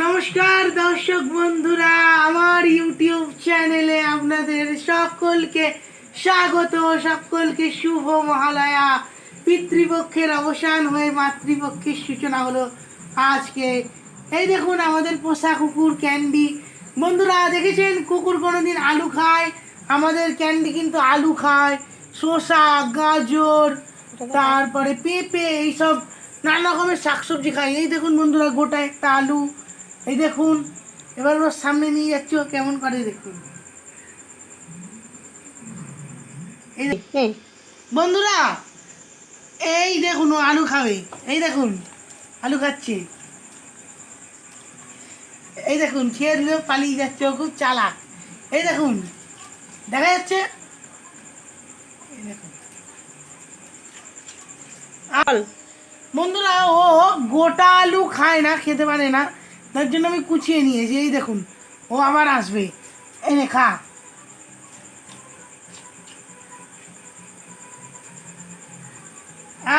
নমস্কার দর্শক বন্ধুরা, আমার ইউটিউব চ্যানেলে আপনাদের সকলকে স্বাগত। সকলকে শুভ মহালয়া। পিতৃপক্ষের অবসান হয়ে মাতৃপক্ষের সূচনা হলো আজকে। এই দেখুন আমাদের পোষা কুকুর ক্যান্ডি। বন্ধুরা দেখেছেন কুকুর কোনোদিন আলু খায়? আমাদের ক্যান্ডি কিন্তু আলু খায়, শসা, গাজর, তারপরে পেঁপে, এইসব নানা রকমের শাকসবজি খায়। এই দেখুন বন্ধুরা গোটা একটা আলু, এই দেখুন। এবার ওর সামনে নিয়ে যাচ্ছি, ও কেমন করে দেখুন। এই বন্ধুরা এই দেখুন ও আলু খাবে, এই দেখুন আলু খাচ্ছে। এই দেখুন খেয়ে দিলেও পালিয়ে যাচ্ছে, ও খুব চালাক। এই দেখুন দেখা যাচ্ছে, এই দেখুন বন্ধুরা ও গোটা আলু খায় না, খেতে পারে না, তার জন্য আমি কুচিয়ে নিয়েছি। এই দেখুন ও আবার আসবে, এনে খা।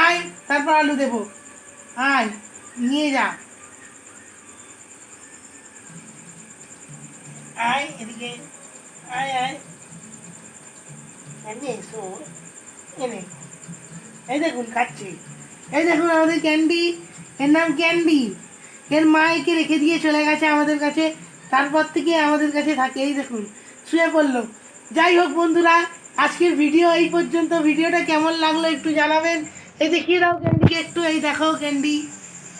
আয়, তারপর আলু দেবো, আয় নিয়ে যা, আয় এদিকে, আয় আয় এনে এসো, এনে। এই দেখুন খাচ্ছে। এই দেখুন আমাদের ক্যান্ডি, এর নাম ক্যান্ডি। এর মা একে রেখে দিয়ে চলে গেছে আমাদের কাছে, তারপর থেকে আমাদের কাছে থাকে। এই দেখুন শুয়ে পড়লো। যাই হোক বন্ধুরা, আজকের ভিডিও এই পর্যন্ত। ভিডিওটা কেমন লাগলো একটু জানাবেন। এই দেখিয়ে দাও ক্যান্ডিকে একটু, এই দেখো ক্যান্ডি,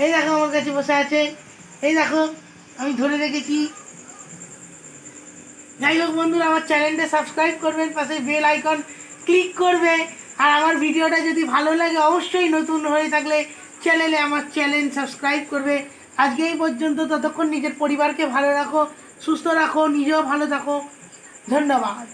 এই দেখো আমার কাছে বসে আছে, এই দেখো আমি ধরে রেখেছি। যাই হোক বন্ধুরা, আমার চ্যানেলটা সাবস্ক্রাইব করবেন, পাশে বেল আইকন ক্লিক করবে। আর আমার ভিডিওটা যদি ভালো লাগে অবশ্যই নতুন হয়ে থাকলে চ্যানেলে আমার চ্যানেল সাবস্ক্রাইব করবে। আজকে এই পর্যন্ত। ততক্ষণ নিজের পরিবারকে ভালো রাখো, সুস্থ রাখো, নিজেও ভালো থাকো। ধন্যবাদ।